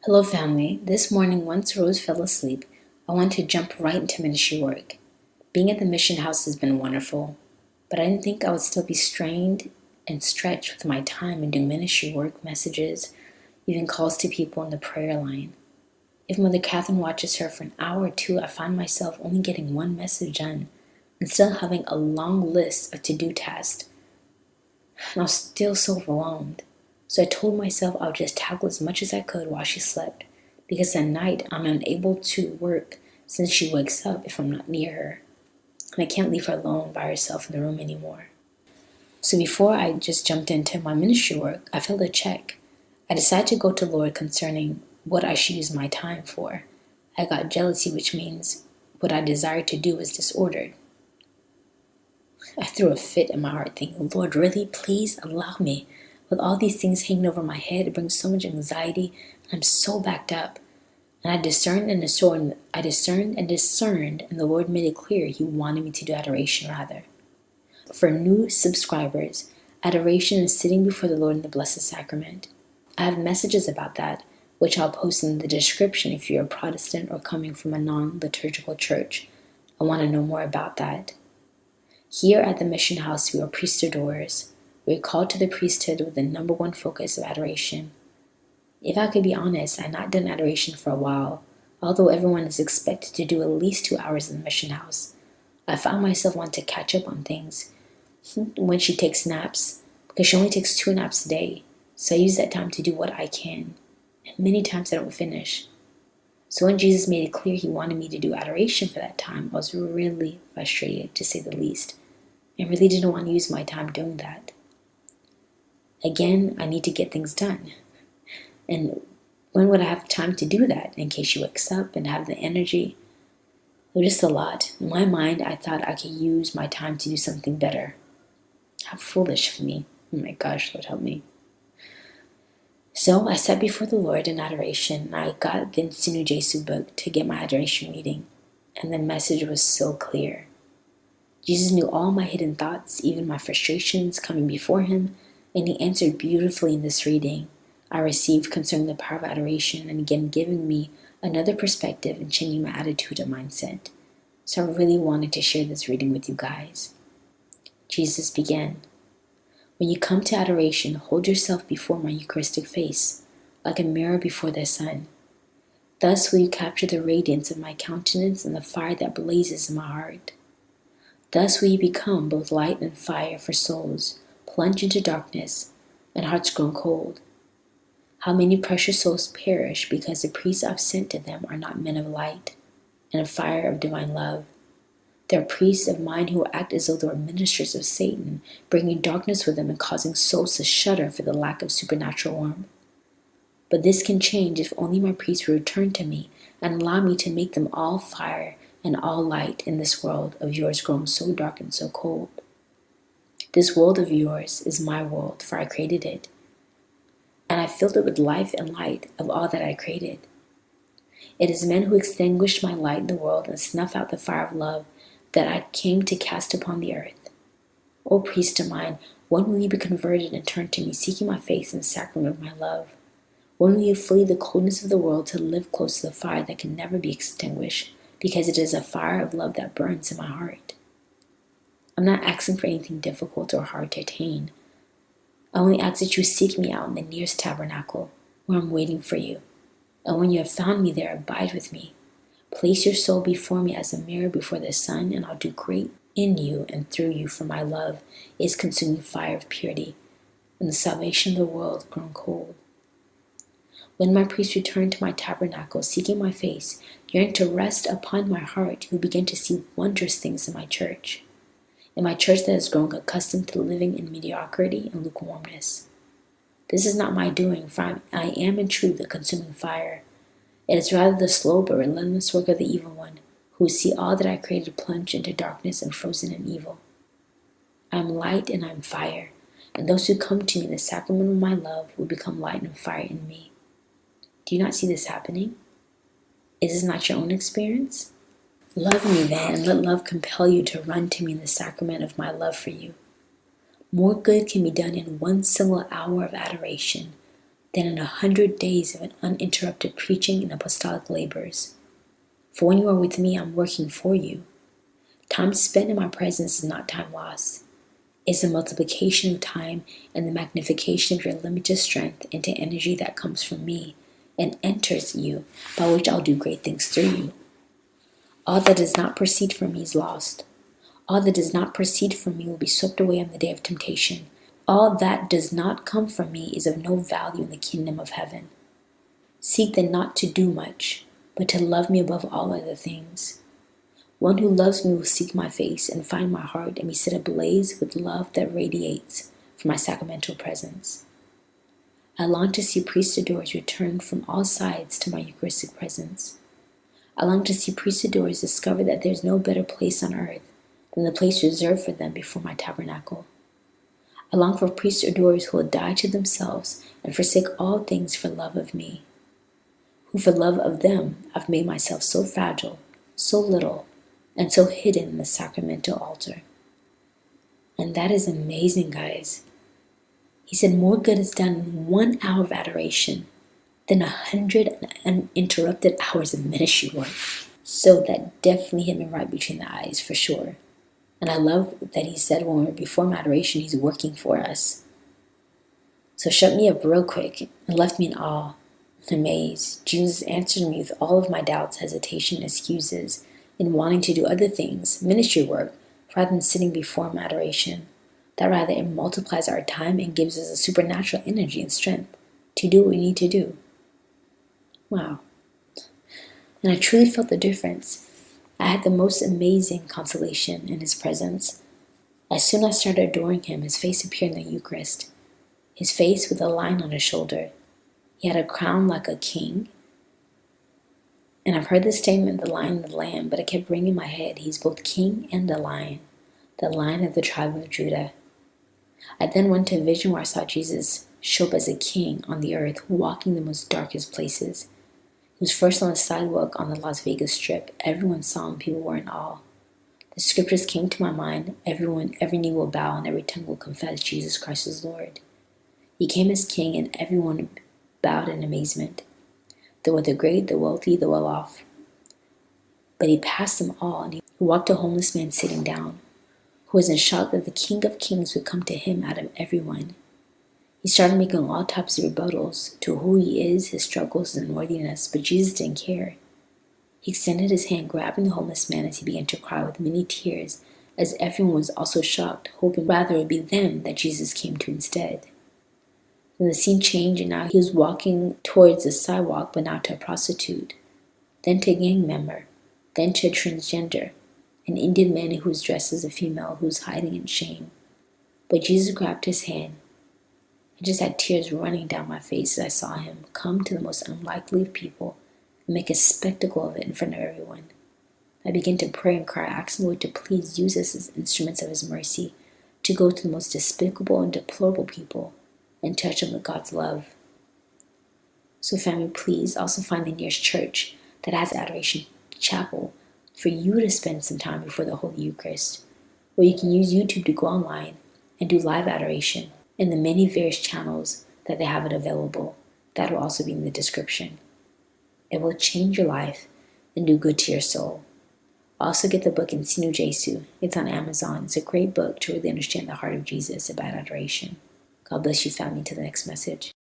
Hello, family. This morning, once Rose fell asleep, I wanted to jump right into ministry work. Being at the mission house has been wonderful, but I didn't think I would still be strained and stretched with my time and do ministry work, messages, even calls to people in the prayer line. If Mother Catherine watches her for an hour or two, I find myself only getting one message done and still having a long list of to-do tasks. And I was still so overwhelmed. So I told myself I would just tackle as much as I could while she slept, because at night I'm unable to work since she wakes up if I'm not near her, and I can't leave her alone by herself in the room anymore. So before I just jumped into my ministry work, I felt a check. I decided to go to the Lord concerning what I should use my time for. I got jealousy, which means what I desired to do was disordered. I threw a fit in my heart thinking, Lord, really? Please allow me. With all these things hanging over my head, it brings so much anxiety, and I'm so backed up. And I discerned, and the Lord made it clear He wanted me to do adoration rather. For new subscribers, adoration is sitting before the Lord in the Blessed Sacrament. I have messages about that, which I'll post in the description if you're a Protestant or coming from a non-liturgical church. I want to know more about that. Here at the Mission House, we are priest-adorers. We are called to the priesthood with the number one focus of adoration. If I could be honest, I had not done adoration for a while, although everyone is expected to do at least 2 hours in the mission house. I found myself wanting to catch up on things when she takes naps, because she only takes 2 naps a day, so I use that time to do what I can, and many times I don't finish. So when Jesus made it clear He wanted me to do adoration for that time, I was really frustrated, to say the least, and really didn't want to use my time doing that. Again, I need to get things done. And when would I have time to do that in case she wakes up and have the energy? It was just a lot. In my mind, I thought I could use my time to do something better. How foolish of me. Oh my gosh, Lord help me. So I sat before the Lord in adoration, and I got the Insinu Jesu book to get my adoration reading, and the message was so clear. Jesus knew all my hidden thoughts, even my frustrations coming before Him, and He answered beautifully in this reading I received concerning the power of adoration, and again giving me another perspective and changing my attitude and mindset. So I really wanted to share this reading with you guys. Jesus began, When you come to adoration, hold yourself before my Eucharistic face, like a mirror before the sun. Thus will you capture the radiance of my countenance and the fire that blazes in my heart. Thus will you become both light and fire for souls, plunged into darkness, and hearts grown cold. How many precious souls perish because the priests I've sent to them are not men of light and a fire of divine love. They are priests of mine who act as though they were ministers of Satan, bringing darkness with them and causing souls to shudder for the lack of supernatural warmth. But this can change if only my priests will return to me and allow me to make them all fire and all light in this world of yours growing so dark and so cold. This world of yours is my world, for I created it, and I filled it with life and light of all that I created. It is men who extinguished my light in the world and snuff out the fire of love that I came to cast upon the earth. O priest of mine, when will you be converted and turn to me, seeking my face in the sacrament of my love? When will you flee the coldness of the world to live close to the fire that can never be extinguished, because it is a fire of love that burns in my heart? I'm not asking for anything difficult or hard to attain. I only ask that you seek me out in the nearest tabernacle, where I'm waiting for you. And when you have found me there, abide with me. Place your soul before me as a mirror before the sun, and I'll do great in you and through you, for my love is consuming fire of purity, and the salvation of the world grown cold. When my priests return to my tabernacle, seeking my face, yearning to rest upon my heart, you begin to see wondrous things in my church that has grown accustomed to living in mediocrity and lukewarmness. This is not my doing, for I am in truth a consuming fire. It is rather the slow but relentless work of the evil one, who see all that I created plunged into darkness and frozen in evil. I am light and I am fire, and those who come to me in the sacrament of my love will become light and fire in me. Do you not see this happening? Is this not your own experience? Love me then, and let love compel you to run to me in the sacrament of my love for you. More good can be done in one single hour of adoration than in 100 days of an uninterrupted preaching and apostolic labors. For when you are with me, I'm working for you. Time spent in my presence is not time lost. It's a multiplication of time and the magnification of your limited strength into energy that comes from me and enters you, by which I'll do great things through you. All that does not proceed from me is lost. All that does not proceed from me will be swept away on the day of temptation. All that does not come from me is of no value in the kingdom of heaven. Seek then not to do much, but to love me above all other things. One who loves me will seek my face and find my heart and be set ablaze with love that radiates from my sacramental presence. I long to see priestadores return from all sides to my Eucharistic presence. I long to see priestadores discover that there is no better place on earth than the place reserved for them before my tabernacle. I long for priestadores who will die to themselves and forsake all things for love of me, who for love of them I've made myself so fragile, so little, and so hidden in the sacramental altar. And that is amazing, guys. He said more good is done in 1 hour of adoration than 100 uninterrupted hours of ministry work. So that definitely hit me right between the eyes, for sure. And I love that he said when we're before adoration, he's working for us. So shut me up real quick and left me in awe and amaze. Jesus answered me with all of my doubts, hesitation, excuses, in wanting to do other things, ministry work, rather than sitting before him adoration. That rather it multiplies our time and gives us a supernatural energy and strength to do what we need to do. Wow. And I truly felt the difference. I had the most amazing consolation in his presence. As soon as I started adoring him, his face appeared in the Eucharist. His face with a lion on his shoulder. He had a crown like a king. And I've heard the statement, the lion and the lamb, but it kept ringing in my head. He's both king and the lion of the tribe of Judah. I then went to a vision where I saw Jesus show up as a king on the earth, walking the most darkest places. He was first on the sidewalk on the Las Vegas Strip. Everyone saw him, people were in awe. The scriptures came to my mind, every knee will bow and every tongue will confess Jesus Christ is Lord. He came as king and everyone bowed in amazement. There were the great, the wealthy, the well-off. But he passed them all, and he walked a homeless man sitting down, who was in shock that the King of Kings would come to him out of everyone. He started making all types of rebuttals to who he is, his struggles, his unworthiness, but Jesus didn't care. He extended his hand, grabbing the homeless man as he began to cry with many tears, as everyone was also shocked, hoping rather it would be them that Jesus came to instead. Then the scene changed, and now he was walking towards the sidewalk, but now to a prostitute, then to a gang member, then to a transgender, an Indian man who was dressed as a female who was hiding in shame. But Jesus grabbed his hand. I just had tears running down my face as I saw him come to the most unlikely of people and make a spectacle of it in front of everyone. I began to pray and cry, asking the Lord to please use us as instruments of his mercy to go to the most despicable and deplorable people and touch them with God's love. So family, please also find the nearest church that has Adoration Chapel for you to spend some time before the Holy Eucharist. Or you can use YouTube to go online and do live adoration in the many various channels that they have it available. That will also be in the description. It will change your life and do good to your soul. Also get the book Ensino Jesu. It's on Amazon. It's a great book to really understand the heart of Jesus about adoration. God bless you, family. To the next message.